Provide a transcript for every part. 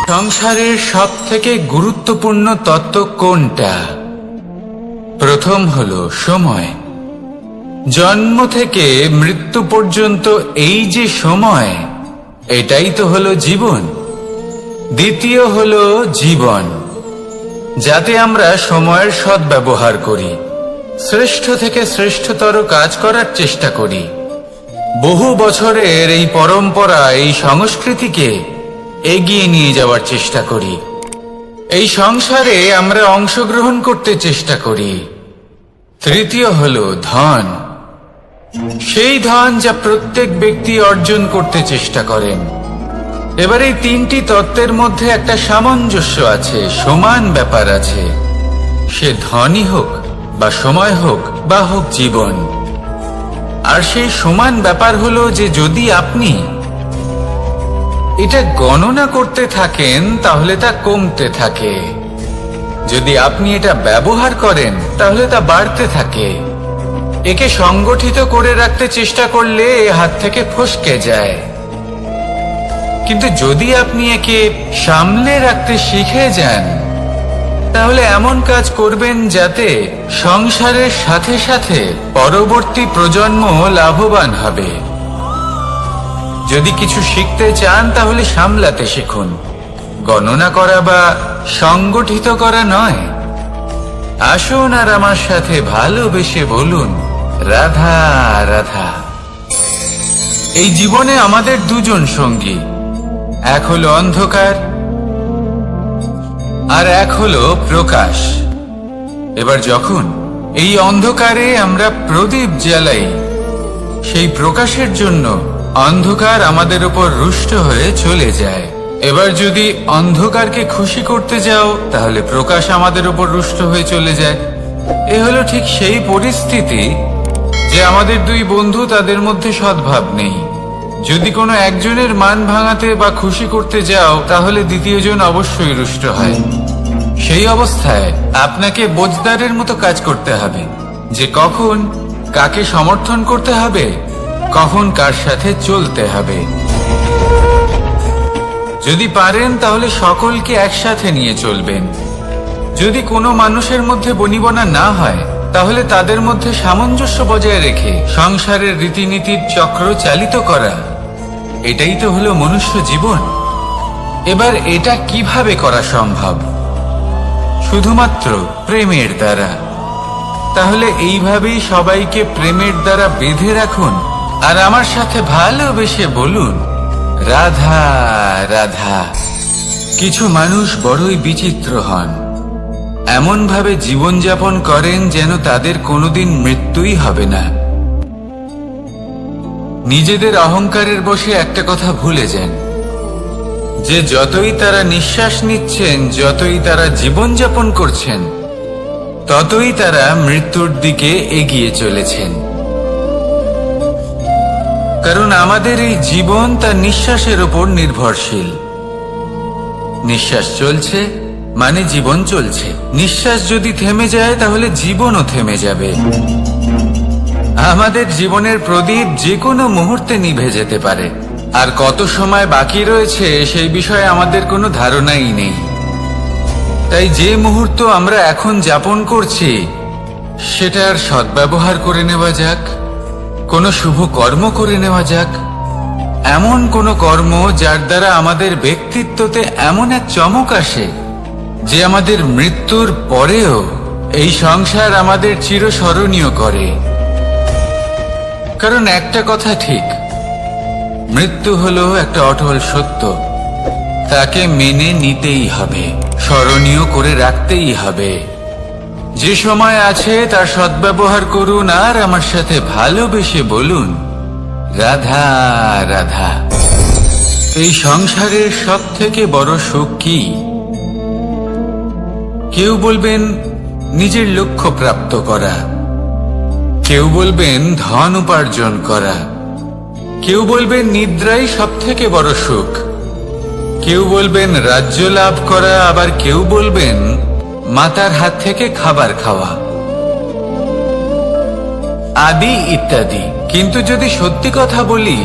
সংসারের সবথেকে গুরুত্বপূর্ণ তত্ত্ব কোনটা? প্রথম হলো সময়। জন্ম থেকে মৃত্যু পর্যন্ত এই যে সময়, এটাই তো হলো জীবন। দ্বিতীয় হলো জীবন, যাতে আমরা সময়ের সদ্ব্যবহার করি, শ্রেষ্ঠ থেকে শ্রেষ্ঠতর কাজ করার চেষ্টা করি। বহু বছরের এই পরম্পরা, এই সংস্কৃতিকে এগিয়ে নিয়ে যাওয়ার চেষ্টা করি। এই সংসারে আমরা অংশগ্রহণ করতে চেষ্টা করি। তৃতীয় হলো ধন, সেই ধন যা প্রত্যেক ব্যক্তি অর্জন করতে চেষ্টা করেন। এবার এই তিনটি তত্ত্বের মধ্যে একটা সামঞ্জস্য আছে, সমান ব্যাপার আছে। সে ধনই হোক বা সময় হোক বা হোক জীবন। আর সেই সমান ব্যাপার হলো যে যদি আপনি এটা গণনা করতে থাকেন তাহলে তা কমতে থাকে, যদি আপনি এটা ব্যবহার করেন তাহলে তা বাড়তে থাকে। একে সংগঠিত করে রাখতে চেষ্টা করলে এ হাত থেকে ফসকে যায়, কিন্তু যদি আপনি একে সামলে রাখতে শিখে যান তাহলে এমন কাজ করবেন যাতে সংসারের সাথে সাথে পরবর্তী প্রজন্ম লাভবান হবে। যদি কিছু শিখতে চান তাহলে সামলাতে শিখুন, গণনা করা বা সংগঠিত করা নয়। আসুন আর আমার সাথে ভালোবেসে বলুন, রাধা রাধা। এই জীবনে আমাদের দুজন সঙ্গী, এক হলো অন্ধকার আর এক হলো প্রকাশ। এবার যখন এই অন্ধকারে আমরা প্রদীপ জ্বালাই, সেই প্রকাশের জন্য অন্ধকার আমাদের উপর রুষ্ট হয়ে চলে যায়। এবার যদি অন্ধকারকে খুশি করতে যাও তাহলে প্রকাশ আমাদের উপর রুষ্ট হয়ে চলে যায়। এ হলো ঠিক সেই পরিস্থিতি যে আমাদের দুই বন্ধু, তাদের মধ্যে সদ্ভাব নেই। যদি কোনো একজনের মান ভাঙাতে বা খুশি করতে যাও তাহলে দ্বিতীয়জন অবশ্যই রুষ্ট হয়। সেই অবস্থায় আপনাকে বোঝদারের মতো কাজ করতে হবে যে কখন কাকে সমর্থন করতে হবে, কখন কার সাথে চলতে হবে। যদি পারেন তাহলে সকলকে একসাথে নিয়ে চলবেন। যদি কোনো মানুষের মধ্যে বনিবনা না হয় তাহলে তাদের মধ্যে সামঞ্জস্য বজায় রেখে সংসারের রীতিনীতির চক্র চালিত করা, এটাই তো হলো মনুষ্য জীবন। এবার এটা কিভাবে করা সম্ভব? শুধুমাত্র প্রেমের দ্বারা। তাহলে এইভাবেই সবাইকে প্রেমের দ্বারা বেঁধে রাখুন আর আমার সাথে ভালোবেসে বলুন, রাধা রাধা। কিছু মানুষ বড়ই বিচিত্র হন, এমন ভাবে জীবনযাপন করেন যেন তাদের কোনোদিন মৃত্যুই হবে না। নিজেদের অহংকারের বশে একটা কথা ভুলে যান যে যতই তারা নিঃশ্বাস নিচ্ছেন, যতই তারা জীবনযাপন করছেন, ততই তারা মৃত্যুর দিকে এগিয়ে চলেছেন। কারণ আমাদের এই জীবন তার নিঃশ্বাসের উপর নির্ভরশীল। নিঃশ্বাস চলছে মানে জীবন চলছে। নিঃশ্বাস যদি থেমে যায় তাহলে জীবনও থেমে যাবে। আমাদের জীবনের প্রদীপ যে কোনো মুহূর্তে নিভে যেতে পারে, আর কত সময় বাকি রয়েছে সেই বিষয়ে আমাদের কোনো ধারণাই নেই। তাই যে মুহূর্ত আমরা এখন যাপন করছি সেটার সদ্ব্যবহার করে নেওয়া যাক, কোনো শুভ কর্ম করে নেওয়া যাক, এমন কোনো কর্ম যার দ্বারা আমাদের ব্যক্তিত্বতে এমন এক চমক আসে যে আমাদের মৃত্যুর পরেও এই সংসার আমাদের চিরস্মরণীয় করে। কারণ একটা কথা ঠিক, মৃত্যু হলো একটা অটল সত্য, তাকে মেনে নিতেই হবে, স্মরণীয় করে রাখতেই হবে। যে সময় আছে তার সদ্ব্যবহার করুন আর আমার সাথে ভালোবেসে বলুন, রাধা রাধা। এই সংসারের সব থেকে বড় সুখ কি? কেউ বলবেন নিজের লক্ষ্য প্রাপ্ত করা, কেউ বলবেন ধন উপার্জন করা, কেউ বলবেন নিদ্রাই সব থেকে বড় সুখ, কেউ বলবেন রাজ্য লাভ করা, আবার কেউ বলবেন মাতার হাত থেকে খাবার খাওয়া, আদি ইত্যাদি। কিন্তু যদি সত্যি কথা বলি,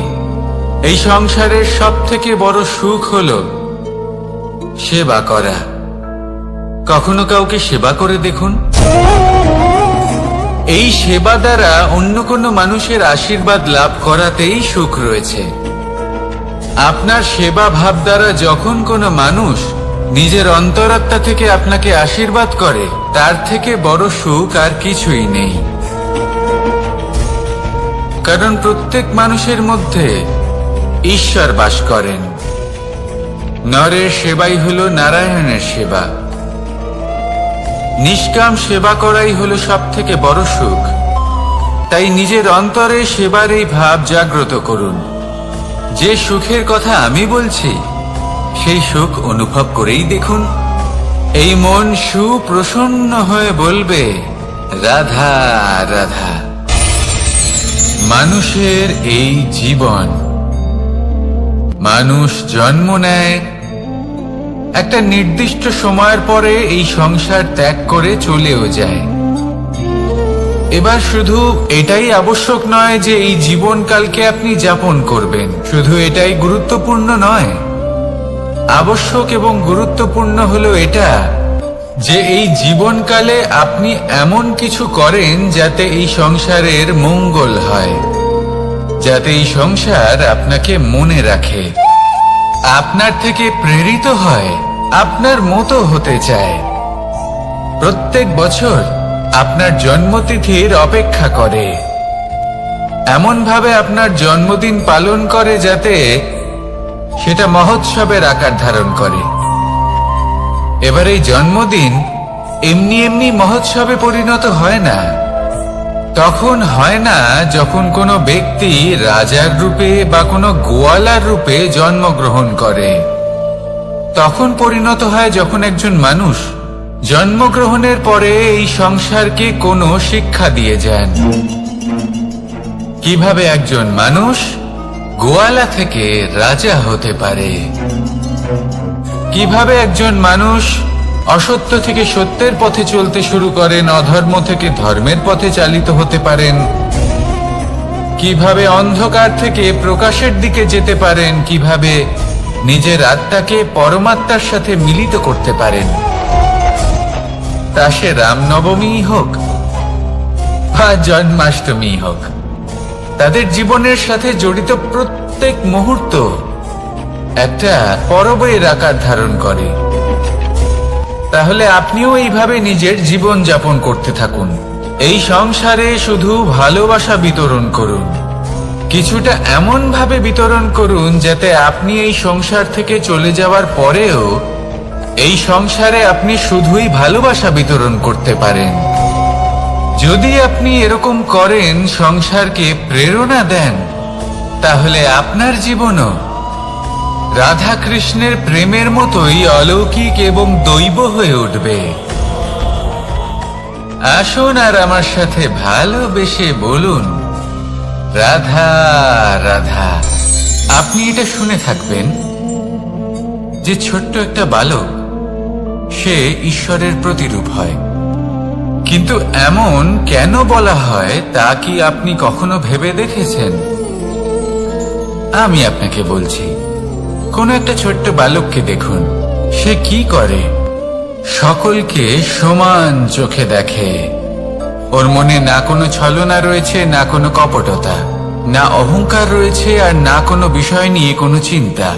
এই সংসারের সব থেকে বড় সুখ হলো সেবা করা। কখনো কাউকে সেবা করে দেখুন। এই সেবা দ্বারা অন্য কোনো মানুষের আশীর্বাদ লাভ করাতেই সুখ রয়েছে। আপনার সেবা ভাব দ্বারা যখন কোনো মানুষ নিজের অন্তরাত্মা থেকে আপনাকে আশীর্বাদ করে, তার থেকে বড় সুখ আর কিছুই নেই। কারণ প্রত্যেক মানুষের মধ্যে ঈশ্বর বাস করেন। নরের সেবাই হলো নারায়ণের সেবা। নিষ্কাম সেবা করাই হলো সব থেকে বড় সুখ। তাই নিজের অন্তরে সেবার এই ভাব জাগ্রত করুন। যে সুখের কথা আমি বলছি, সেই সুখ অনুভব করেই দেখুন। এই মন সুপ্রসন্ন হয়ে বলবে, রাধা রাধা। মানুষের এই জীবন, মানুষ জন্ম নেয়, একটা নির্দিষ্ট সময়ের পরে এই সংসার ত্যাগ করে চলেও যায়। এবার শুধু এটাই আবশ্যক নয় যে এই জীবনকালকে আপনি যাপন করবেন, শুধু এটাই গুরুত্বপূর্ণ নয়। আবশ্যক এবং গুরুত্বপূর্ণ হলো এটা যে এই জীবনকালে আপনি এমন কিছু করেন যাতে এই সংসারের মঙ্গল হয়, যাতে এই সংসার আপনাকে মনে রাখে, আপনার থেকে প্রেরিত হয়, আপনার মতো হতে চায়। প্রত্যেক বছর আপনার জন্মতিথির অপেক্ষা করে, এমন ভাবে আপনার জন্মদিন পালন করে যাতে সেটা মহোৎসবের আকার ধারণ করে। এবার এই জন্মদিন এমনি এমনি মহোৎসবে পরিণত হয় না। তখন হয় না যখন কোনো ব্যক্তি রাজার রূপে বা কোনো গোয়ালার রূপে জন্মগ্রহণ করে। তখন পরিণত হয় যখন একজন মানুষ জন্মগ্রহণের পরে এই সংসারকে কোনো শিক্ষা দিয়ে যান। কিভাবে একজন মানুষ গোয়ালা থেকে রাজা হতে পারে, কিভাবে একজন মানুষ অসত্য থেকে সত্যের পথে চলতে শুরু করেন, অধর্ম থেকে ধর্মের পথে চালিত হতে পারেন, কিভাবে অন্ধকার থেকে প্রকাশের দিকে যেতে পারেন, কিভাবে নিজের আত্মাকে পরমাত্মার সাথে মিলিত করতে পারেন। তা সে রামনবমী হোক বা জন্মাষ্টমী হোক, তাদের জীবনের সাথে জড়িত প্রত্যেক মুহূর্ত একটা পরবের আকার ধারণ করে। তাহলে আপনিও এইভাবে নিজের জীবন যাপন করতে থাকুন। এই সংসারে শুধু ভালোবাসা বিতরণ করুন, কিছুটা এমন ভাবে বিতরণ করুন যাতে আপনি এই সংসার থেকে চলে যাওয়ার পরেও এই সংসারে আপনি শুধুই ভালোবাসা বিতরণ করতে পারেন। যদি আপনি এরকম করেন, সংসারকে প্রেরণা দেন, তাহলে আপনার জীবনও রাধা কৃষ্ণের প্রেমের মতোই অলৌকিক এবং দৈব হয়ে উঠবে। আসুন আর আমার সাথে ভালোবেসে বলুন, রাধা রাধা। আপনি এটা শুনে থাকবেন যে ছোট্ট একটা বালক, সে ঈশ্বরের প্রতিরূপ হয়। কিন্তু এমন কেন বলা হয় তা কি আপনি কখনো ভেবে দেখেছেন? আমি আপনাকে বলছি। কোন একটা ছোট্ট বালককে দেখুন, সে কি করে? সকলকে সমান চোখে দেখে। ওর মনে না কোনো ছলনা রয়েছে, না কোনো কপটতা, না অহংকার রয়েছে, আর না কোনো বিষয় নিয়ে কোনো চিন্তা।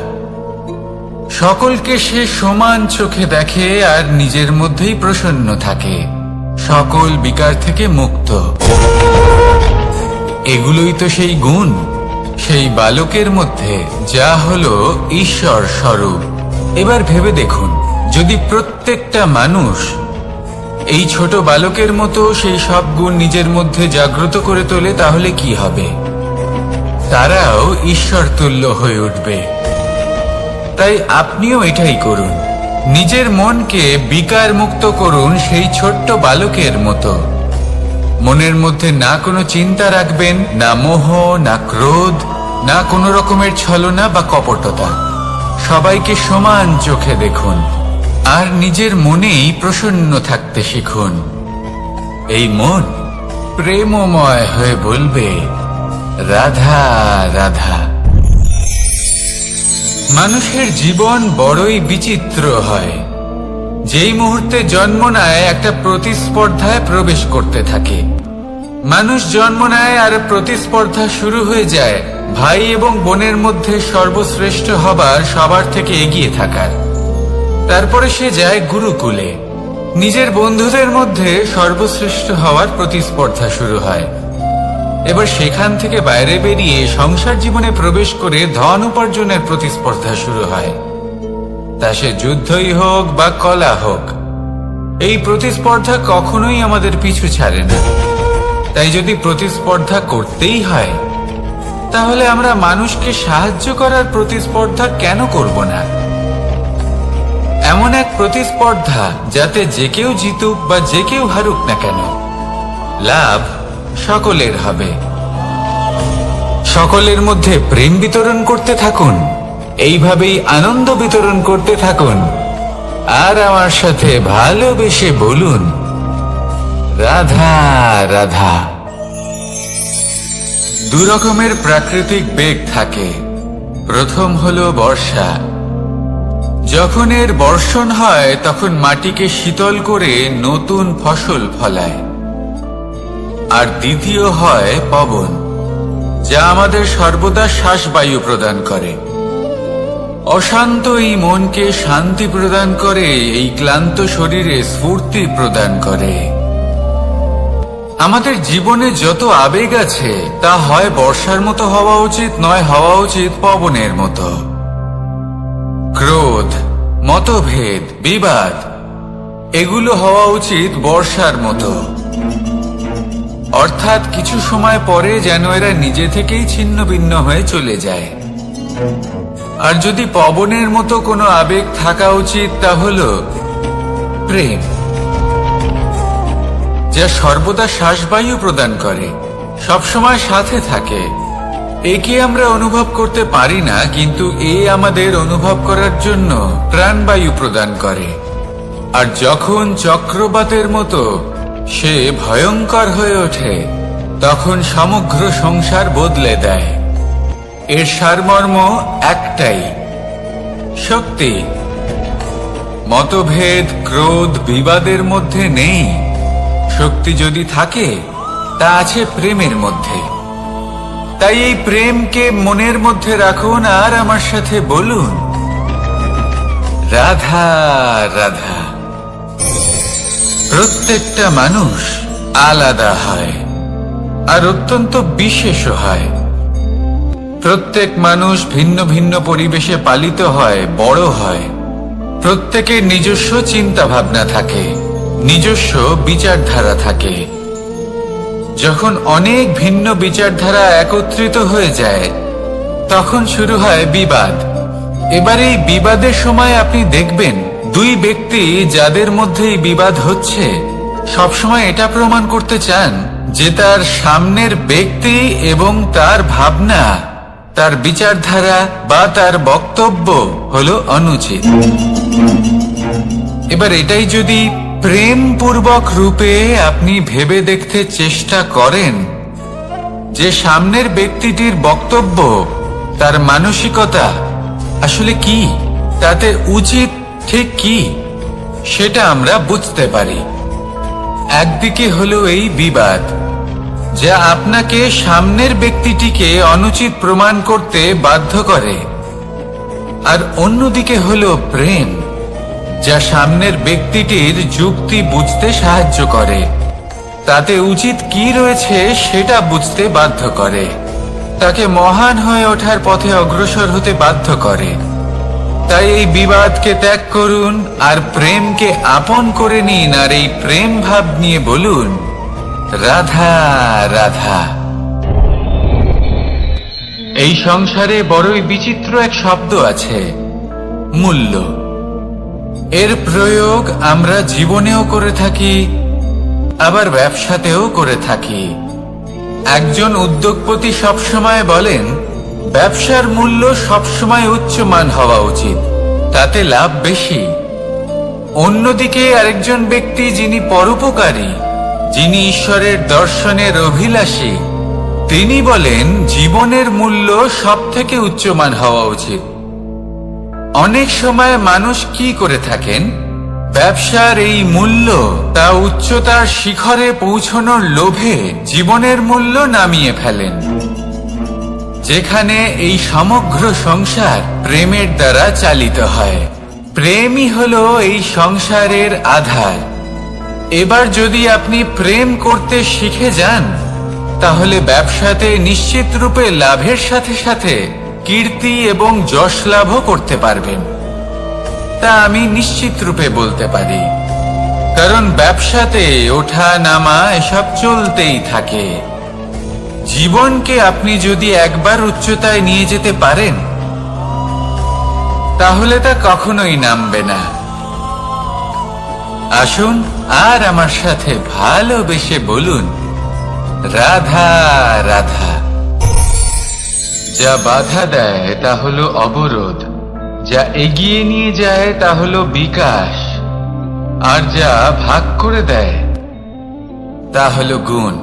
সকলকে সে সমান চোখে দেখে আর নিজের মধ্যেই প্রসন্ন থাকে, সকল বিকার থেকে মুক্ত। এগুলোই তো সেই গুণ সেই বালকের মধ্যে, যা হলো ঈশ্বর স্বরূপ। এবার ভেবে দেখুন, যদি প্রত্যেকটা মানুষ এই ছোট বালকের মতো সেই সব গুণ নিজের মধ্যে জাগ্রত করে তোলে, তাহলে কি হবে? তারাও ঈশ্বর তুল্য হয়ে উঠবে। তাই আপনিও এটাই করুন, নিজের মনকে বিকার মুক্ত করুন সেই ছোট্ট বালকের মতো। মনের মধ্যে না কোনো চিন্তা রাখবেন, না মোহ, না ক্রোধ, না কোনো রকমের ছলনা বা কপটতা। সবাইকে সমান চোখে দেখুন আর নিজের মনেই প্রসন্ন থাকতে শিখুন। এই মন প্রেমময় হয়ে বলবে, রাধা রাধা। মানুষের জীবন বড়ই বিচিত্র হয়। যেই মুহূর্তে জন্ম নেয় একটা প্রতিস্পর্ধায় প্রবেশ করতে থাকে। মানুষ জন্ম নেয় আর প্রতিস্পর্ধা শুরু হয়ে যায় ভাই এবং বোনের মধ্যে সর্বশ্রেষ্ঠ হবার, সবার থেকে এগিয়ে থাকার। তারপরে সে যায় গুরুকুলে। নিজের বন্ধুদের মধ্যে সর্বশ্রেষ্ঠ হওয়ার প্রতিস্পর্ধা শুরু হয়। এবার সেখান থেকে বাইরে বেরিয়ে সংসার জীবনে প্রবেশ করে ধন উপার্জনের প্রতিস্পর্ধা শুরু হয়। তা সে যুদ্ধই হোক বা কলা হোক, এই প্রতিস্পর্ধা কখনোই আমাদের পিছু ছাড়ে না। তাই যদি প্রতিস্পর্ধা করতেই হয়, তাহলে আমরা মানুষকে সাহায্য করার প্রতিস্পর্ধা কেন করব না? এমন এক প্রতিস্পর্ধা যাতে যে কেউ জিতুক বা যে কেউ হারুক না কেন, লাভ সকলের হবে। সকলের মধ্যে প্রেম বিতরণ করতে থাকুন, এইভাবেই আনন্দ বিতরণ করতে থাকুন, আর আমার সাথে ভালোবেসে বলুন, রাধা রাধা। দু রকমের প্রাকৃতিক বেগ থাকে। প্রথম হলো বর্ষা। যখন এর বর্ষণ হয় তখন মাটিকে শীতল করে নতুন ফসল ফলায়। আর দ্বিতীয় হয় পবন, যা আমাদের সর্বদা শ্বাসবায়ু প্রদান করে। অশান্ত এই মনকে শান্তি প্রদান করে, এই ক্লান্ত শরীরে স্ফূর্তি প্রদান করে। আমাদের জীবনে যত আবেগ আছে তা হয় বর্ষার মতো হওয়া উচিত, নয় হওয়া উচিত পবনের মতো। ক্রোধ, মতভেদ, বিবাদ এগুলো হওয়া উচিত বর্ষার মতো। অর্থাৎ কিছু সময় পরে যেন এরা নিজে থেকেই ছিন্ন ভিন্ন হয়ে চলে যায়। আর যদি পবনের মতো কোনো আবেগ থাকা উচিত, তা হলো প্রেম, যা সর্বদা শ্বাসবায়ু প্রদান করে, সবসময় সাথে থাকে। একে আমরা অনুভব করতে পারি না, কিন্তু এ আমাদের অনুভব করার জন্য প্রাণবায়ু প্রদান করে। আর যখন চক্রবাতের মতো সে ভয়ঙ্কর হয়ে ওঠে, তখন সমগ্র সংসার বদলে দেয়। এর সারমর্ম একটাই, শক্তি। মতভেদ, ক্রোধ, বিবাদের মধ্যে নেই। শক্তি যদি থাকে, তা আছে প্রেমের মধ্যে। তাই এই প্রেমকে মনের মধ্যে রাখুন আর আমার সাথে বলুন, রাধা রাধা। প্রত্যেকটা মানুষ আলাদা হয় আর অত্যন্ত বিশেষ হয়। প্রত্যেক মানুষ ভিন্ন ভিন্ন পরিবেশে পালিত হয়, বড় হয়। প্রত্যেকের নিজস্ব চিন্তা ভাবনা থাকে, নিজস্ব বিচারধারা থাকে। যখন অনেক ভিন্ন বিচারধারা একত্রিত হয়ে যায়, তখন শুরু হয় বিবাদ। এবার এই বিবাদের সময় আপনি দেখবেন, দুই ব্যক্তি যাদের মধ্যে এই বিবাদ হচ্ছে, সবসময় এটা প্রমাণ করতে চান যে তার সামনের ব্যক্তি এবং তার ভাবনা, তার বিচারধারা বা তার বক্তব্য হলো অনুচিত। এবার এটাই যদি প্রেমপূর্বক রূপে আপনি ভেবে দেখতে চেষ্টা করেন যে সামনের ব্যক্তিটির বক্তব্য, তার মানসিকতা আসলে কি, তাতে উচিত ঠিক কি, সেটা আমরা বুঝতে পারি। একদিকে হলো এই বিবাদ, যা আপনাকে সামনের ব্যক্তিটিকে অনুচিত প্রমাণ করতে বাধ্য করে। আর অন্যদিকে হলো প্রেম, যা সামনের ব্যক্তিটির যুক্তি বুঝতে সাহায্য করে, তাতে উচিত কি রয়েছে সেটা বুঝতে বাধ্য করে, তাকে মহান হয়ে ওঠার পথে অগ্রসর হতে বাধ্য করে। তাই এই বিবাদকে ত্যাগ করুন আর প্রেমকে আপন করে নিন, আর এই প্রেম ভাব নিয়ে বলুন, রাধা রাধা। এই সংসারে বড়ই বিচিত্র এক শব্দ আছে, মূল্য। এর প্রয়োগ আমরা জীবনেও করে থাকি, আবার ব্যবসাতেও করে থাকি। একজন উদ্যোগপতি সবসময় বলেন, ব্যবসার মূল্য সবসময় উচ্চমান হওয়া উচিত, তাতে লাভ বেশি। অন্যদিকে আরেকজন ব্যক্তি যিনি পরোপকারী, যিনি ঈশ্বরের দর্শনের অভিলাষী, তিনি বলেন জীবনের মূল্য সব থেকে উচ্চমান হওয়া উচিত। অনেক সময় মানুষ কি করে থাকেন, ব্যবসার এই মূল্য তা উচ্চতার শিখরে পৌঁছানোর লোভে জীবনের মূল্য নামিয়ে ফেলেন, যেখানে এই সমগ্র সংসার প্রেমের দ্বারা চালিত হয়। প্রেমই হলো এই সংসারের আধার। এবার যদি আপনি প্রেম করতে শিখে যান, তাহলে ব্যবসাতে নিশ্চিত রূপে লাভের সাথে সাথে কীর্তি এবং যশ লাভও করতে পারবেন। তা আমি নিশ্চিত রূপে বলতে পারি, কারণ ব্যবসাতে ওঠা নামা এসব চলতেই থাকে। জীবনকে আপনি যদি একবার উচ্চতায় নিয়ে যেতে পারেন, তাহলে তা কখনোই নামবে না। আসুন আর আমার সাথে ভালোবেসে বলুন, রাধা রাধা। যা বাধা দেয় তা হলো অবরোধ, যা এগিয়ে নিয়ে যায় তা হলো বিকাশ, আর যা ভাগ করে দেয় তা হলো গুণ।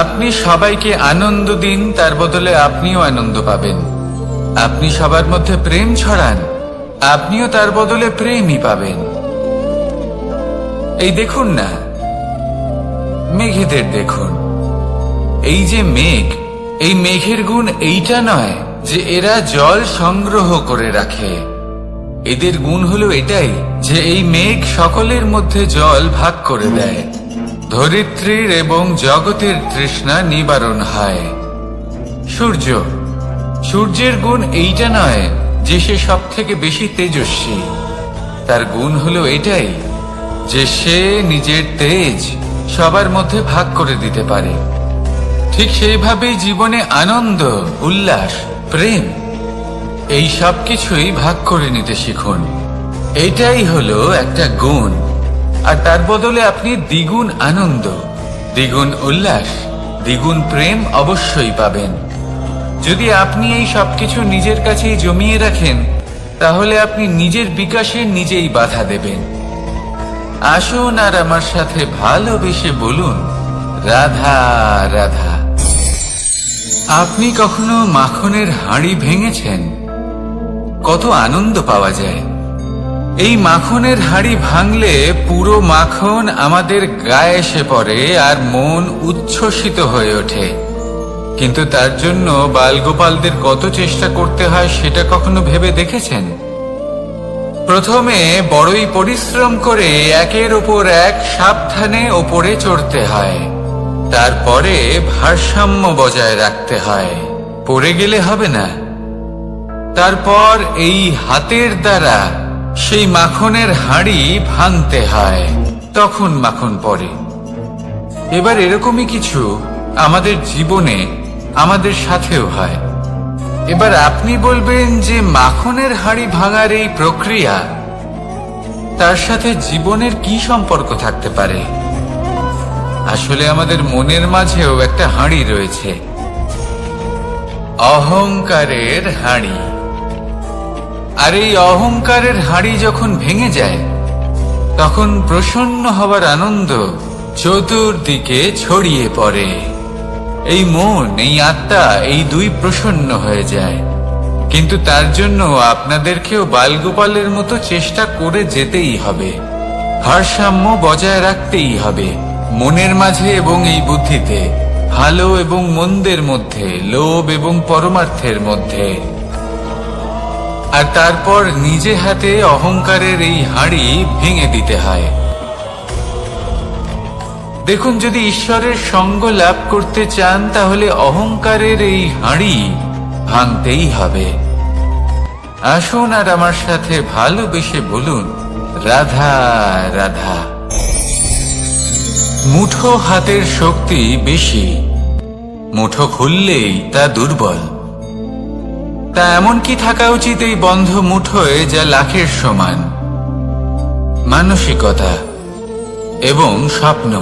আপনি সবাইকে আনন্দ দিন, তার বদলে আপনিও আনন্দ পাবেন। আপনি সবার মধ্যে প্রেম ছড়ান, আপনিও তার বদলে প্রেমই পাবেন। এই দেখুন না, মেঘেদের দেখুন। এই যে মেঘ, এই মেঘের গুণ এইটা নয় যে এরা জল সংগ্রহ করে রাখে। এদের গুণ হলো এটাই যে এই মেঘ সকলের মধ্যে জল ভাগ করে দেয়। ধরিত্রীর এবং জগতের তৃষ্ণা নিবারণ হয়। সূর্য, সূর্যের গুণ এইটা নয় যে সে সব থেকে বেশি তেজস্বী। তার গুণ হলো এটাই যে সে নিজের তেজ সবার মধ্যে ভাগ করে দিতে পারে। ঠিক সেইভাবেই জীবনে আনন্দ, উল্লাস, প্রেম এই সব কিছুই ভাগ করে নিতে শিখুন। এটাই হলো একটা গুণ, আর তার বদলে আপনি দ্বিগুণ আনন্দ, দ্বিগুণ উল্লাস, দ্বিগুণ প্রেম অবশ্যই পাবেন। যদি আপনি এই সবকিছু নিজের কাছেই জমিয়ে রাখেন, তাহলে আপনি নিজের বিকাশে নিজেই বাধা দেবেন। আসুন আর আমার সাথে ভালোবেসে বলুন, রাধা রাধা। আপনি কখনো মাখনের হাঁড়ি ভেঙেছেন? কত আনন্দ পাওয়া যায়। এই মাখনের হাঁড়ি ভাঙলে পুরো মাখন আমাদের গায়ে এসে পড়ে আর মন উচ্ছ্বসিত হয়ে ওঠে। কিন্তু তার জন্য বালগোপালদের কত চেষ্টা করতে হয় সেটা কখনো ভেবে দেখেছেন? প্রথমে বড়ই পরিশ্রম করে একের ওপর এক সাবধানে ওপরে চড়তে হয়, তারপরে ভারসাম্য বজায় রাখতে হয়, পড়ে গেলে হবে না। তারপর এই হাতের দ্বারা সেই মাখনের হাঁড়ি ভাঙতে হয়, তখন মাখন পড়ে। এবার এরকমই কিছু আমাদের জীবনে আমাদের সাথেও হয়। এবার আপনি বলবেন যে মাখনের হাঁড়ি ভাঙার এই প্রক্রিয়া, তার সাথে জীবনের কি সম্পর্ক থাকতে পারে? আসলে আমাদের মনের মাঝেও একটা হাঁড়ি রয়েছে, অহংকারের হাঁড়ি। আর এই অহংকারের হাঁড়ি যখন ভেঙে যায়, তখন প্রসন্ন হবার আনন্দ চতুর্দিকে ছড়িয়ে পড়ে। এই মন, এই আত্মা, এই দুই প্রসন্ন হয়ে যায়। কিন্তু তার জন্য আপনাদেরকেও বালগোপালের মতো চেষ্টা করে যেতেই হবে, ভারসাম্য বজায় রাখতেই হবে মনের মাঝে এবং এই বুদ্ধিতে, ভালো এবং মন্দের মধ্যে, লোভ এবং পরমার্থের মধ্যে। আর তারপর নিজে হাতে অহংকারের এই হাঁড়ি ভেঙে দিতে হয়। দেখুন, যদি ঈশ্বরের সঙ্গ লাভ করতে চান, তাহলে অহংকারের এই হাঁড়ি ভাঙতেই হবে। আসুন আর আমার সাথে ভালোবেসে বলুন, রাধা রাধা। মুঠো হাতের শক্তি বেশি, মুঠো খুললেই তা দুর্বল। তা এমন কি থাকা উচিত এই বন্ধ মুঠোয় যা লাখের সমান? মানসিকতা এবং স্বপ্ন।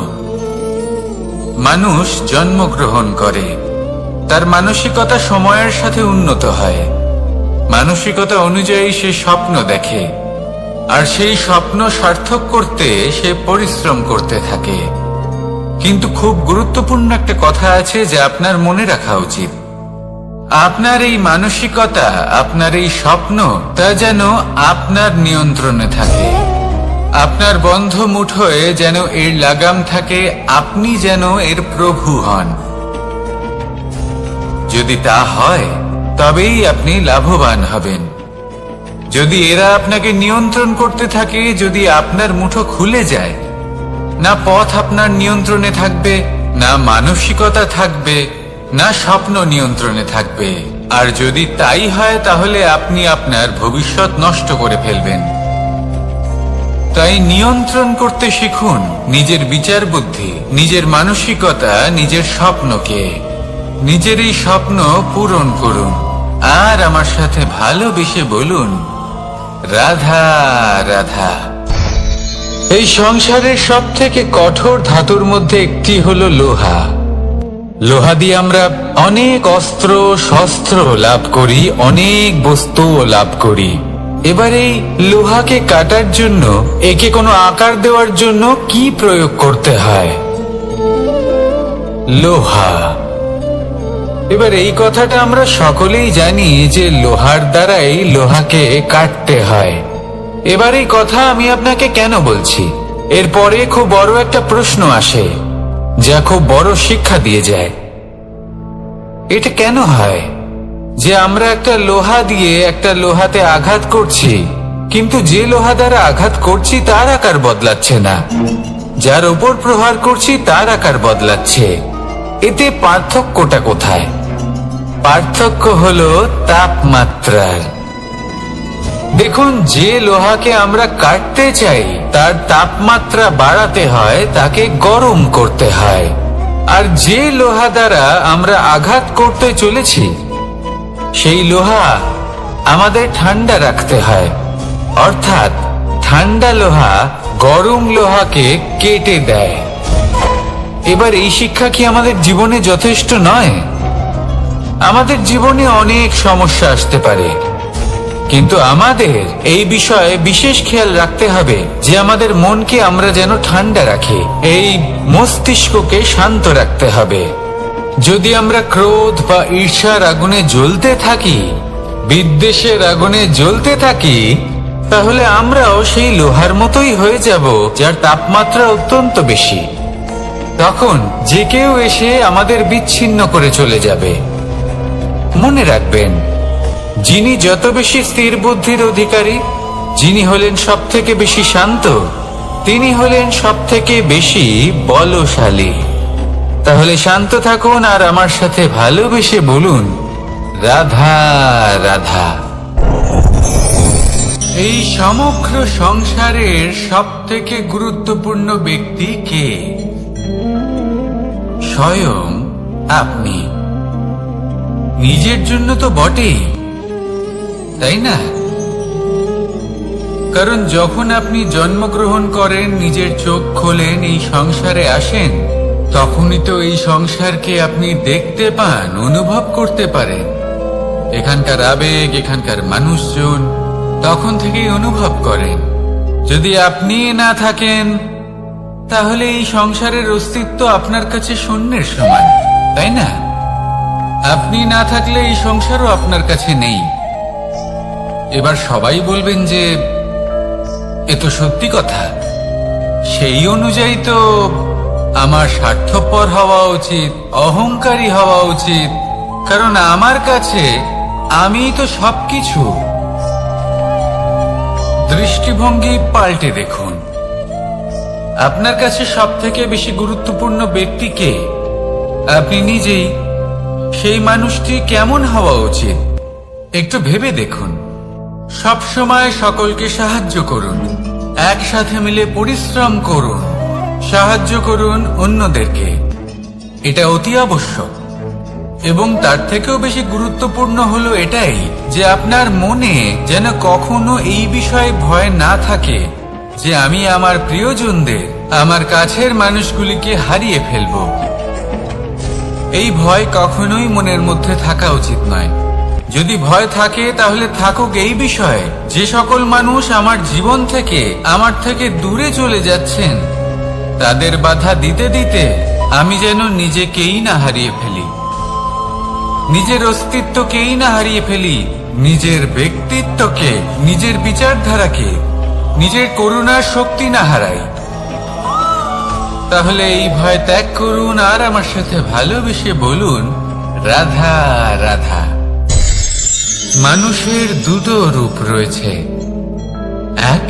মানুষ জন্মগ্রহণ করে, তার মানসিকতা সময়ের সাথে উন্নত হয়। মানসিকতা অনুযায়ী সে স্বপ্ন দেখে, আর সেই স্বপ্ন সার্থক করতে সে পরিশ্রম করতে থাকে। কিন্তু খুব গুরুত্বপূর্ণ একটা কথা আছে যা আপনার মনে রাখা উচিত। আপনার এই মানসিকতা, আপনার এই স্বপ্ন, তা যেন আপনার নিয়ন্ত্রণে থাকে। আপনার বন্ধ মুঠোয় যেন এর লাগাম থাকে, আপনি যেন এর প্রভু হন। যদি তা হয় তবেই আপনি লাভবান হবেন। যদি এরা আপনাকে নিয়ন্ত্রণ করতে থাকে, যদি আপনার মুঠো খুলে যায়, না পথ আপনার নিয়ন্ত্রণে থাকবে, না মানসিকতা থাকবে, না স্বপ্ন নিয়ন্ত্রণে থাকবে। আর যদি তাই হয় তাহলে আপনি আপনার ভবিষ্যৎ নষ্ট করে ফেলবেন। তাই নিয়ন্ত্রণ করতে শিখুন নিজের বিচার বুদ্ধি, নিজের মানসিকতা, নিজের স্বপ্নকে। নিজের এই স্বপ্ন পূরণ করুন আর আমার সাথে ভালোবেসে বলুন, রাধা রাধা। এই সংসারের সব থেকে কঠোর ধাতুর মধ্যে একটি হলো লোহা। লোহা দিয়ে আমরা অনেক অস্ত্র শস্ত্র লাভ করি, অনেক বস্তুও লাভ করি। এবার এই লোহাকে কাটার জন্য, একে কোনো আকার দেওয়ার জন্য কি প্রয়োগ করতে হয়? লোহা। এবার এই কথাটা আমরা সকলেই জানি যে লোহার দ্বারাই লোহাকে কাটতে হয়। এবার এই কথা আমি আপনাকে কেন বলছি? এরপরে খুব বড় একটা প্রশ্ন আসে, যা খুব বড় শিক্ষা দিয়ে যায়। এটা কেন হয় যে আমরা একটা লোহা দিয়ে একটা লোহাতে আঘাত করছি, কিন্তু যে লোহা দ্বারা আঘাত করছি তার আকার বদলাচ্ছে না, যার উপর প্রহার করছি তার আকার বদলাচ্ছে? এতে পার্থক্যটা কোথায়? পার্থক্য হলো তাপমাত্রার। দেখুন, যে লোহাকে আমরা কাটতে চাই তার তাপমাত্রা বাড়াতে হয়, তাকে গরম করতে হয়। আর যে লোহা দ্বারা আমরা আঘাত করতে চলেছি সেই লোহা আমাদের ঠান্ডা রাখতে হয়। অর্থাৎ ঠান্ডা লোহা গরম লোহাকে কেটে দেয়। এবার এই শিক্ষা কি আমাদের জীবনে যথেষ্ট নয়? আমাদের জীবনে অনেক সমস্যা আসতে পারে, কিন্তু আমাদের এই বিষয়ে বিশেষ খেয়াল রাখতে হবে যে আমাদের মনকে আমরা যেন ঠান্ডা রাখি, এই মস্তিষ্ককে শান্ত রাখতে হবে। যদি আমরা ক্রোধ বা ঈর্ষার আগুনে জ্বলতে থাকি, বিদ্বেষের আগুনে জ্বলতে থাকি, তাহলে আমরাও সেই লোহার মতোই হয়ে যাব যার তাপমাত্রা অত্যন্ত বেশি। তখন যে কেউ এসে আমাদের বিচ্ছিন্ন করে চলে যাবে। মনে রাখবেন, যিনি যত বেশি স্থির বুদ্ধির অধিকারী, যিনি হলেন সব থেকে বেশি শান্ত, তিনি হলেন সব থেকে বেশি বলশালী। তাহলে শান্ত থাকুন আর আমার সাথে ভালোবেসে বলুন, রাধা রাধা। এই সমগ্র সংসারের সব থেকে গুরুত্বপূর্ণ ব্যক্তি কে? স্বয়ং আপনি। নিজের জন্য তো বটেই, তাই না? কারণ যখন আপনি জন্মগ্রহণ করেন, নিজের চোখ খোলেন, এই সংসারে আসেন, তখনই তো এই সংসারকে আপনি দেখতে পান, অনুভব করতে পারেন। এখানকার আবেগ, এখানকার মানুষজন তখন থেকেই অনুভব করেন। যদি আপনি না থাকেন তাহলে এই সংসারের অস্তিত্ব আপনার কাছে শূন্যের সমান, তাই না? আপনি না থাকলে এই সংসারও আপনার কাছে নেই। এবার সবাই বলবেন যে এ তো সত্যি কথা, সেই অনুযায়ী তো আমার স্বার্থপর হওয়া উচিত, অহংকারী হওয়া উচিত, কারণ আমার কাছে আমি তো সবকিছু। দৃষ্টিভঙ্গি পাল্টে দেখুন, আপনার কাছে সব থেকে বেশি গুরুত্বপূর্ণ ব্যক্তি কে? আপনি নিজেই। সেই মানুষটি কেমন হওয়া উচিত একটু ভেবে দেখুন। সব সময় সকলকে সাহায্য করুন, একসাথে মিলে পরিশ্রম করুন, সাহায্য করুন অন্যদেরকে। এটা অতি আবশ্যক। এবং তার থেকেও বেশি গুরুত্বপূর্ণ হলো এটাই যে আপনার মনে যেন কখনো এই বিষয়ে ভয় না থাকে যে আমি আমার প্রিয়জনদের, আমার কাছের মানুষগুলিকে হারিয়ে ফেলব। এই ভয় কখনোই মনের মধ্যে থাকা উচিত নয়। যদি ভয় থাকে তাহলে থাকুক এই বিষয়ে যে সকল মানুষ আমার জীবন থেকে, আমার থেকে দূরে চলে যাচ্ছেন, তাদের বাধা দিতে দিতে আমি যেন নিজেকেই না হারিয়ে ফেলি। নিজের অস্তিত্বকেই না হারিয়ে ফেলি, নিজের ব্যক্তিত্বকে, নিজের বিচারধারাকে, নিজের করুণার শক্তি না হারাই, তাহলে এই ভয় ত্যাগ করুন আর আমার সাথে ভালোবেসে বলুন, রাধা রাধা। মানুষের দুটো রূপ রয়েছে, এক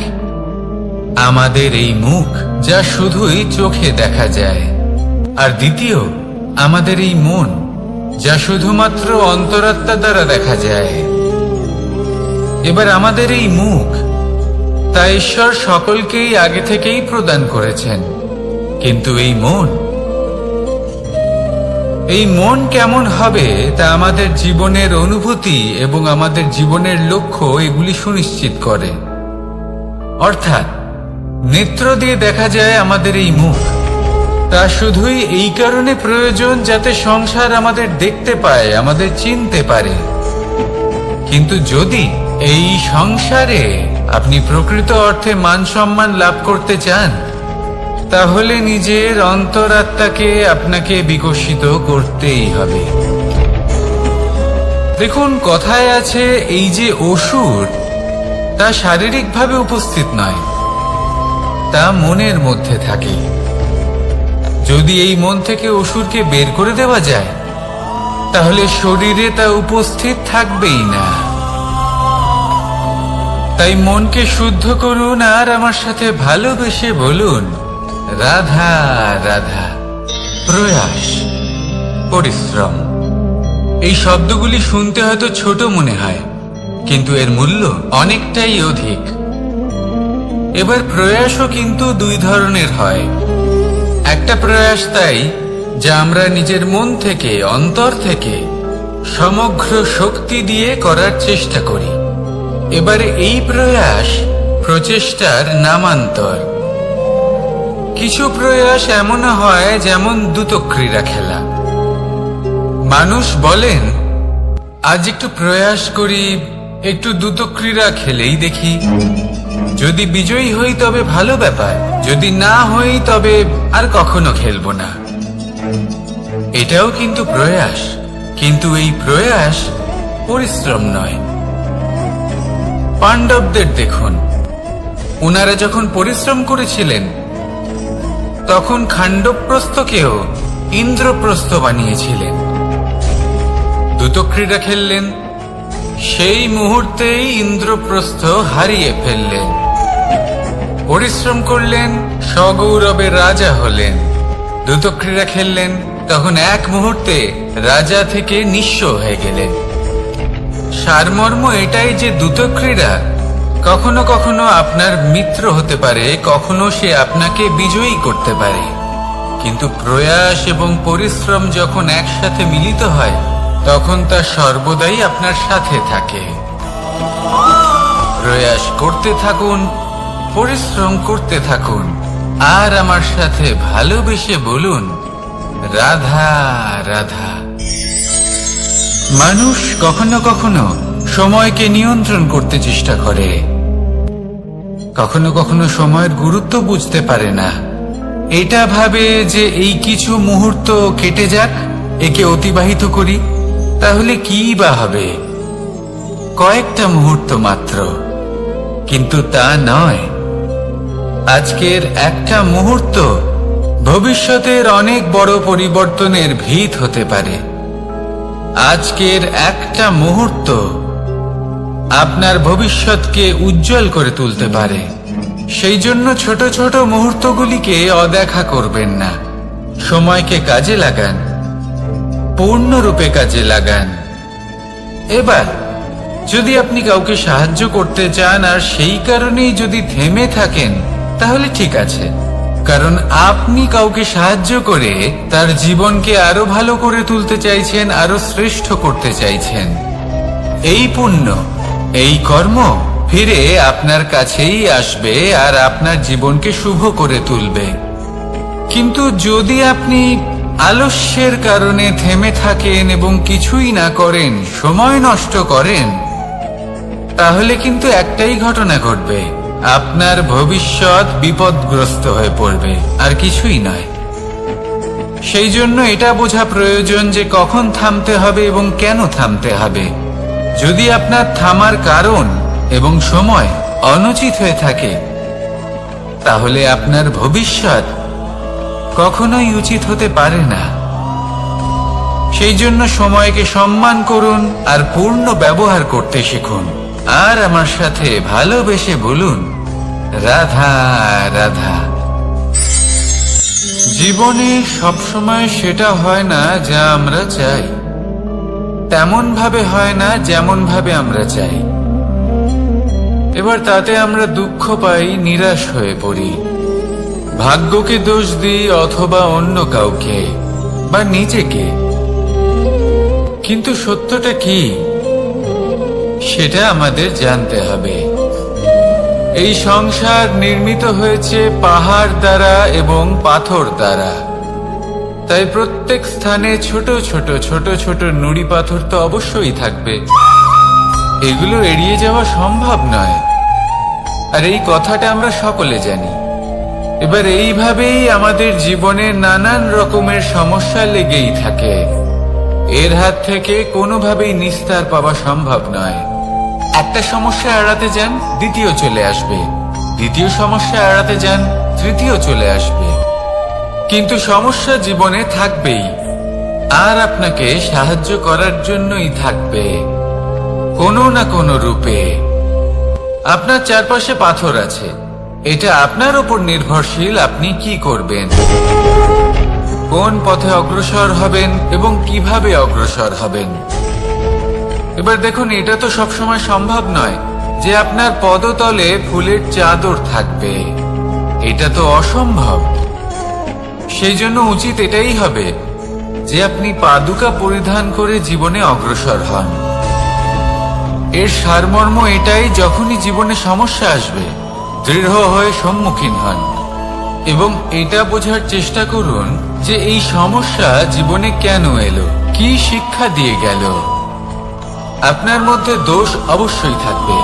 আমাদের এই মুখ যা শুধুই চোখে দেখা যায়, আর দ্বিতীয় আমাদের এই মন যা শুধুমাত্র অন্তরাত্মা দ্বারা দেখা যায়। এবার আমাদের এই মুখ তা ঈশ্বর সকলকেই আগে থেকেই প্রদান করেছেন, কিন্তু এই মন কেমন হবে তা আমাদের জীবনের অনুভূতি এবং আমাদের জীবনের লক্ষ্য এগুলি সুনিশ্চিত করে। অর্থাৎ নেত্র দিয়ে দেখা যায় আমাদের এই মুখ, তা শুধুই এই কারণে প্রয়োজন যাতে সংসার আমাদের দেখতে পায়, আমাদের চিনতে পারে। কিন্তু যদি এই সংসারে আপনি প্রকৃত অর্থে মান সম্মান লাভ করতে চান, তাহলে নিজের অন্তরাত্মাকে আপনাকে বিকশিত করতেই হবে। দেখুন, কথায় আছে এই যে অসুর, তা শারীরিকভাবে উপস্থিত নয়, তা মনের মধ্যে থাকে। যদি এই মন থেকে অসুরকে বের করে দেওয়া যায়, তাহলে শরীরে তা উপস্থিত থাকবেই না। তাই মনকে শুদ্ধ করুন আর আমার সাথে ভালোবেসে বলুন, রাধা রাধা। প্রয়াস, পরিশ্রম, এই শব্দগুলি শুনতে হয়তো ছোট মনে হয়, কিন্তু এর মূল্য অনেকটাই অধিক। এবার প্রয়াসও কিন্তু দুই ধরনের হয়। একটা প্রয়াস তাই যা আমরা নিজের মন থেকে, অন্তর থেকে সমগ্র শক্তি দিয়ে করার চেষ্টা করি। এবারে এই প্রয়াস প্রচেষ্টার নামান্তর। কিছু প্রয়াস এমন হয় যেমন দ্রুতক্রীড়া খেলা। মানুষ বলেন, আজ একটু প্রয়াস করি, একটু দ্রুতক্রীড়া খেলেই দেখি, যদি বিজয়ী হই তবে ভালো ব্যাপার, যদি না হই তবে আর কখনো খেলবো না। এটাও কিন্তু প্রয়াস, কিন্তু এই প্রয়াস পরিশ্রম নয়। পাণ্ডবদের দেখুন, ওনারা যখন পরিশ্রম করেছিলেন তখন খাণ্ডবপ্রস্থকেও ইন্দ্রপ্রস্থ বানিয়েছিলেন। দ্রুতক্রীড়া খেললেন, সেই মুহূর্তেই ইন্দ্রপ্রস্থ হারিয়ে ফেললেন। পরিশ্রম করলেন, সগৌরবে রাজা হলেন। দ্রুতক্রীড়া খেললেন, তখন এক মুহূর্তে রাজা থেকে নিঃস্ব হয়ে গেলেন। সারমর্ম এটাই যে দ্রুতক্রীড়া কখনো কখনো আপনার মিত্র হতে পারে, কখনো সে আপনাকে বিজয়ী করতে পারে, কিন্তু প্রয়াস এবং পরিশ্রম যখন একসাথে মিলিত হয় তখন তা সর্বদাই আপনার সাথে থাকে। প্রয়াস করতে থাকুন, পরিশ্রম করতে থাকুন, আর আমার সাথে ভালোবেসে বলুন, রাধা রাধা। মানুষ কখনো কখনো সময়কে নিয়ন্ত্রণ করতে চেষ্টা করে, কখনো কখনো সময়ের গুরুত্ব বুঝতে পারে না। এটা ভাবে যে এই কিছু মুহূর্ত কেটে যাক, একে অতিবাহিত করি, তাহলে কি বা হবে, কয়েকটা মুহূর্ত মাত্র। কিন্তু তা নয়। আজকের একটা মুহূর্ত ভবিষ্যতের অনেক বড় পরিবর্তনের ভিত হতে পারে। আজকের একটা মুহূর্ত আপনার ভবিষ্যৎকে উজ্জ্বল করে তুলতে পারে। সেই জন্য ছোট ছোট মুহূর্তগুলিকে অদেখা করবেন না। সময়কে কাজে লাগান, পূর্ণরূপে কাজে লাগান। এবার যদি আপনি কাউকে সাহায্য করতে চান আর সেই কারণেই যদি থেমে থাকেন, তাহলে ঠিক আছে, কারণ আপনি কাউকে সাহায্য করে তার জীবনকে আরো ভালো করে তুলতে চাইছেন, আরো শ্রেষ্ঠ করতে চাইছেন। এই পুণ্য, এই কর্ম ফিরে আপনার কাছেই আসবে আর আপনার জীবনকে শুভ করে তুলবে। কিন্তু যদি আপনি আলস্যের কারণে থেমে থাকেন এবং কিছুই না করেন, সময় নষ্ট করেন, তাহলে কিন্তু একটাই ঘটনা ঘটবে, আপনার ভবিষ্যৎ বিপদগ্রস্ত হয়ে পড়বে, আর কিছুই নয়। সেই জন্য এটা বোঝা প্রয়োজন যে কখন থামতে হবে এবং কেন থামতে হবে। যদি আপনার থামার কারণ এবং সময় অনুচিত হয়ে থাকে, তাহলে আপনার ভবিষ্যৎ কখনোই উচিত হতে পারে না। সেই জন্য সময়কে সম্মান করুন আর পূর্ণ ব্যবহার করতে শিখুন। আর আমার সাথে ভালোবেসে বলুন, রাধা রাধা। জীবনে সবসময় সেটা হয় না যা আমরা চাই, তেমন ভাবে হয় না যেমন ভাবে আমরা চাই। এবার তাতে আমরা দুঃখ পাই, নিরাশ হয়ে পড়ি, ভাগ্যকে দোষ দিই অথবা অন্য কাউকে বা নিজেকে। কিন্তু সত্যটা কি সেটা আমাদের জানতে হবে। এই সংসার নির্মিত হয়েছে পাহাড় দ্বারা এবং পাথর দ্বারা, তাই প্রত্যেক স্থানে ছোট ছোট ছোট ছোট নুড়ি পাথর তো অবশ্যই থাকবে। এগুলো এড়িয়ে যাওয়া সম্ভব নয়, আর এই কথাটা আমরা সকলে জানি। এবার এইভাবেই আমাদের জীবনে নানান রকমের সমস্যা লেগেই থাকে। এর হাত থেকে কোনোভাবেই নিস্তার পাওয়া সম্ভব নয়। একটা সমস্যা এড়াতে যান, দ্বিতীয় চলে আসবে, দ্বিতীয় সমস্যা এড়াতে যান, তৃতীয় চলে আসবে। কিন্তু সমস্যা জীবনে থাকবেই, আর আপনাকে সাহায্য করার জন্যই থাকবে কোনো না কোনো রূপে। আপনার চারপাশে পাথর আছে, এটা আপনার উপর নির্ভরশীল আপনি কি করবেন, কোন পথে অগ্রসর হবেন এবং কিভাবে অগ্রসর হবেন। এবার দেখুন, এটা তো সবসময় সম্ভব নয় যে আপনার পদতলে ফুলের চাদর থাকবে, এটা তো অসম্ভব। সেই জন্য উচিত এটাই হবে যে আপনি পাদুকা পরিধান করে জীবনে অগ্রসর হন। এর সারমর্ম এটাই, যখনই জীবনে সমস্যা আসবে দৃঢ় হয়ে সম্মুখীন হন এবং এটা বোঝার চেষ্টা করুন যে এই সমস্যা জীবনে কেন এলো, কি শিক্ষা দিয়ে গেল। আপনার মধ্যে দোষ অবশ্যই থাকবে,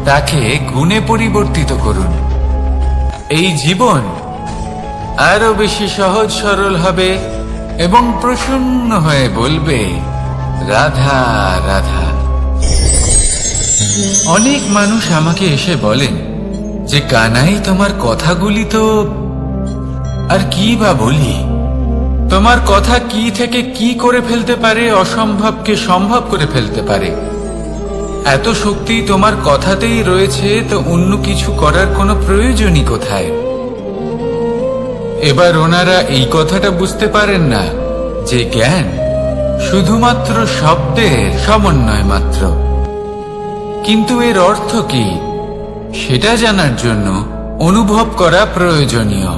তাকে গুণে পরিবর্তিত করুন। এই জীবন আরো বেশি সহজ সরল হবে এবং প্রসন্ন হয়ে বলবে, রাধা রাধা। অনেক মানুষ আমাকে এসে বলেন যে কানাই, তোমার কথাগুলি তো আর কি বা বলি, তোমার কথা কি থেকে কি করে ফেলতে পারে, অসম্ভবকে সম্ভব করে ফেলতে পারে। এত শক্তি তোমার কথাতেই রয়েছে, তো অন্য কিছু করার কোনো প্রয়োজনই কোথায়? এবার ওনারা এই কথাটা বুঝতে পারেন না যে জ্ঞান শুধুমাত্র শব্দের সমন্বয় মাত্র। কিন্তু এর অর্থ কি সেটা জানার জন্য অনুভব করা প্রয়োজনীয়,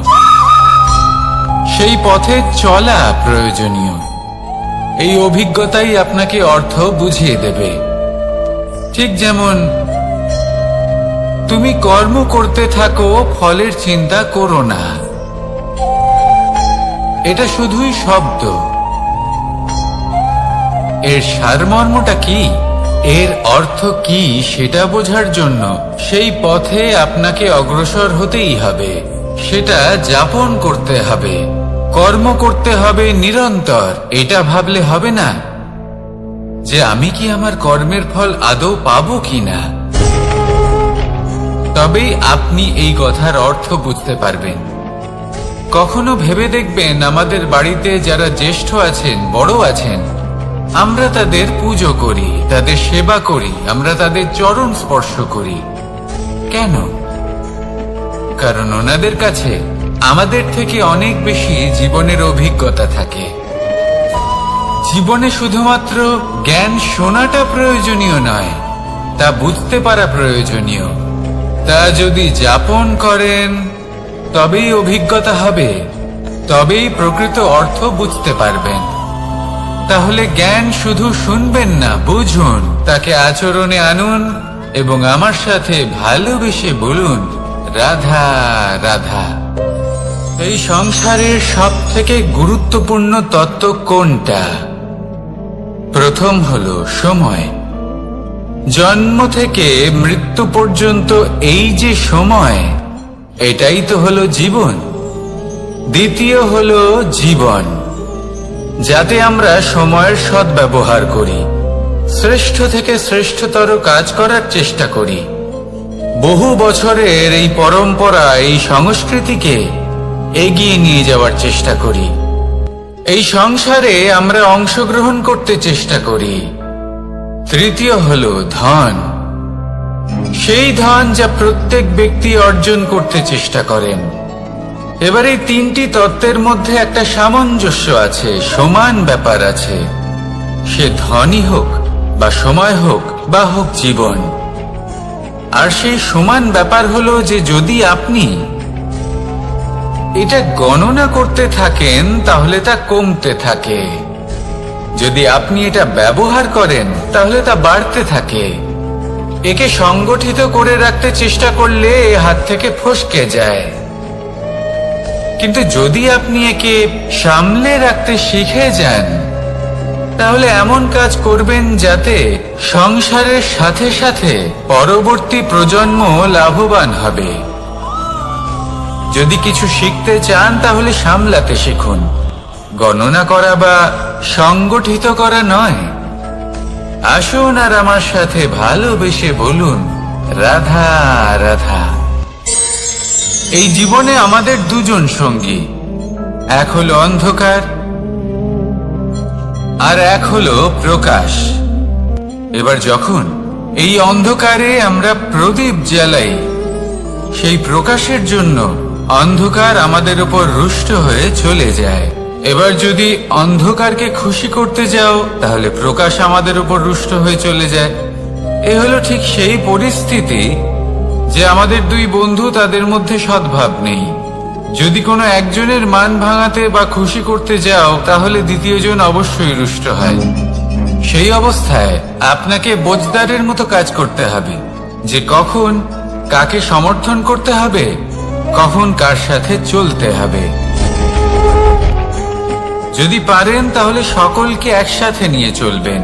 সেই পথে চলা প্রয়োজনীয়। এই অভিজ্ঞতাই আপনাকে অর্থ বুঝিয়ে দেবে। ঠিক যেমন তুমি কর্ম করতে থাকো, ফলের চিন্তা করো না, এটা শুধুই শব্দ। এর সারমর্মটা কি, এর অর্থ কি সেটা বোঝার জন্য সেই পথে আপনাকে অগ্রসর হতেই হবে, সেটা যাপন করতে হবে, কর্ম করতে হবে নিরন্তর। এটা ভাবলে হবে না যে আমি কি আমার কর্মের ফল আদৌ পাবো কিনা, তবেই আপনি এই কথার অর্থ বুঝতে পারবেন। কখনো ভেবে দেখবেন, আমাদের বাড়িতে যারা জ্যেষ্ঠ আছেন, বড় আছেন, আমরা তাদের পুজো করি, তাদের সেবা করি, আমরা তাদের চরণ স্পর্শ করি। কেন? কারণ ওনাদের কাছে আমাদের থেকে অনেক বেশি জীবনের অভিজ্ঞতা থাকে। জীবনে শুধুমাত্র জ্ঞান শোনাটা প্রয়োজনীয় নয়, তা বুঝতে পারা প্রয়োজনীয়। তা যদি যাপন করেন তবেই অভিজ্ঞতা হবে, তবেই প্রকৃত অর্থ বুঝতে পারবেন। তাহলে জ্ঞান শুধু শুনবেন না, বুঝুন, তাকে আচরণে আনুন এবং আমার সাথে ভালোবেসে বলুন, রাধা রাধা। এই সংসারের সব থেকে গুরুত্বপূর্ণ তত্ত্ব কোনটা? প্রথম হলো সময়। জন্ম থেকে মৃত্যু পর্যন্ত এই যে সময়, এটাই তো হলো জীবন। দ্বিতীয় হলো জীবন, যাতে আমরা সময়ের সদ্ব্যবহার করি, শ্রেষ্ঠ থেকে শ্রেষ্ঠতর কাজ করার চেষ্টা করি। বহু বছরের এই পরম্পরা, এই সংস্কৃতিকে এগিয়ে নিয়ে যাওয়ার চেষ্টা করি। এই সংসারে আমরা অংশগ্রহণ করতে চেষ্টা করি। তৃতীয় হলো ধন, সেই ধন যা প্রত্যেক ব্যক্তি অর্জন করতে চেষ্টা করেন। এবার এই তিনটি তত্ত্বের মধ্যে একটা সামঞ্জস্য আছে, সমান ব্যাপার আছে। সে ধনই হোক বা সময় হোক বা হোক জীবন। আর সেই সমান ব্যাপার হলো যে যদি আপনি এটা গণনা করতে থাকেন তাহলে তা কমতে থাকে, যদি আপনি এটা ব্যবহার করেন তাহলে তা বাড়তে থাকে। একে সংগঠিত করে রাখতে চেষ্টা করলে এ হাত থেকে ফসকে যায়, কিন্তু যদি আপনি একে সামলে রাখতে শিখে যান তাহলে এমন কাজ করবেন যাতে সংসারের সাথে সাথে পরবর্তী প্রজন্ম লাভবান হবে। যদি কিছু শিখতে চান তাহলে সামলাতে শিখুন, গণনা করা বা সংগঠিত করা নয়। আসুন আর আমার সাথে ভালোবেসে বলুন, রাধা রাধা। এই জীবনে আমাদের দুজন সঙ্গী, এক হলো অন্ধকার আর এক হলো প্রকাশ। এবার যখন এই অন্ধকারে আমরা প্রদীপ জ্বালাই, সেই প্রকাশের জন্য অন্ধকার আমাদের উপর রুষ্ট হয়ে চলে যায়। এবার যদি অন্ধকারকে খুশি করতে যাও তাহলে প্রকাশ আমাদের উপর রুষ্ট হয়ে চলে যায়। এ হলো ঠিক সেই পরিস্থিতি যে আমাদের দুই বন্ধু, তাদের মধ্যে সদ্ভাব নেই। যদি কোনো একজনের মান ভাঙাতে বা খুশি করতে যাও তাহলে দ্বিতীয়জন অবশ্যই রুষ্ট হয়। সেই অবস্থায় আপনাকে বোঝদারের মতো কাজ করতে হবে, যে কখন কাকে সমর্থন করতে হবে, কখন কার সাথে চলতে হবে। যদি পারেন তাহলে সকলকে একসাথে নিয়ে চলবেন।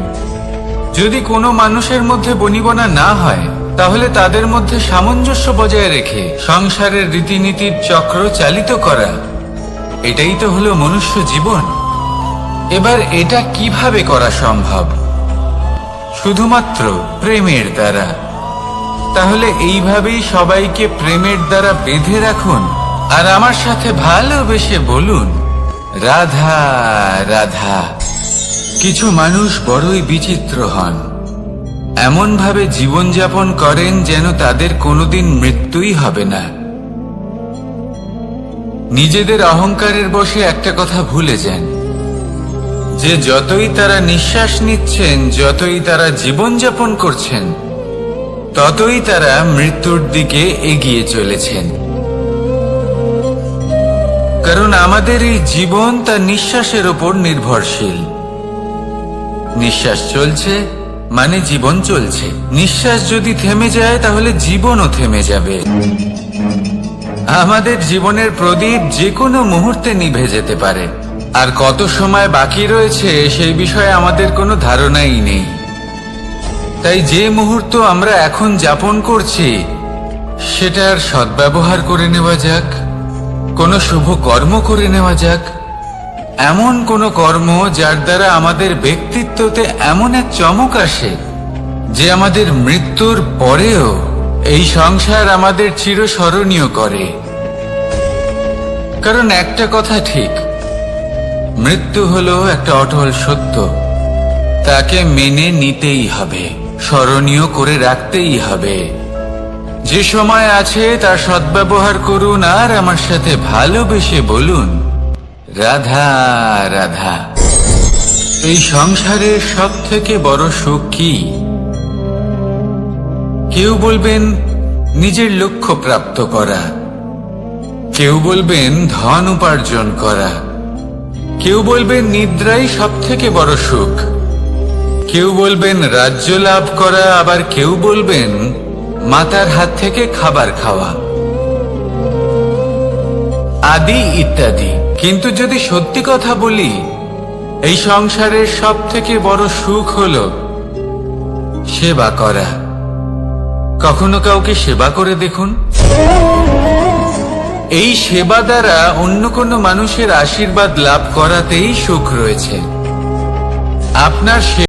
যদি কোনো মানুষের মধ্যে বনিবনা না হয় তাহলে তাদের মধ্যে সামঞ্জস্য বজায় রেখে সংসারের রীতিনীতির চক্র চালিত করা, এটাই তো হলো মনুষ্য জীবন। এবার এটা কিভাবে করা সম্ভব? শুধুমাত্র প্রেমের দ্বারা। তাহলে এইভাবেই সবাইকে প্রেমের দ্বারা বেঁধে রাখুন আর আমার সাথে ভালোবেসে বলুন, রাধা রাধা। কিছু মানুষ বড়ই বিচিত্র হন, এমন ভাবে জীবনযাপন করেন যেন তাদের কোনোদিন মৃত্যুই হবে না। নিজেদের অহংকারের বশে একটা কথা ভুলে যান, যে যতই তারা নিঃশ্বাস নিচ্ছেন, যতই তারা জীবনযাপন করছেন, ততই তারা মৃত্যুর দিকে এগিয়ে চলেছেন। কারণ আমাদের এই জীবন তার নিঃশ্বাসের উপর নির্ভরশীল। নিঃশ্বাস চলছে মানে জীবন চলছে। নিঃশ্বাস যদি থেমে যায় তাহলে জীবনও থেমে যাবে। আমাদের জীবনের প্রদীপ যে কোনো মুহূর্তে নিভে যেতে পারে, আর কত সময় বাকি রয়েছে সেই বিষয়ে আমাদের কোনো ধারণাই নেই। তাই যে মুহূর্ত আমরা এখন যাপন করছি সেটার সদ্ব্যবহার করে নেওয়া যাক, কোনো শুভ কর্ম করে নেওয়া যাক, এমন কোনো কর্ম যার দ্বারা আমাদের ব্যক্তিত্বতে এমন এক চমক আসে যে আমাদের মৃত্যুর পরেও এই সংসার আমাদের চিরস্মরণীয় করে। কারণ একটা কথা ঠিক, মৃত্যু হলো একটা অটল সত্য, তাকে মেনে নিতেই হবে, স্মরণীয় করে রাখতেই হবে। যে সময় আছে তার সদ্ব্যবহার করুন আর আমার সাথে ভালোবেসে বলুন, রাধা রাধা। এই সংসারের সব থেকে বড় সুখ কি? কেউ বলবেন নিজের লক্ষ্য প্রাপ্ত করা, কেউ বলবেন ধন উপার্জন করা, কেউ বলবেন নিদ্রাই সব থেকে বড় সুখ, কেউ বলবেন রাজ্য লাভ করা, আবার কেউ বলবেন মাতার হাত থেকে খাবার খাওয়া, আদি ইত্যাদি। কিন্তু যদি সত্যি কথা বলি, এই সংসারের সব থেকে বড় সুখ হলো সেবা করা। কখনো কাউকে সেবা করে দেখুন, এই সেবা দ্বারা অন্য কোনো মানুষের আশীর্বাদ লাভ করাতেই সুখ রয়েছে। আপনার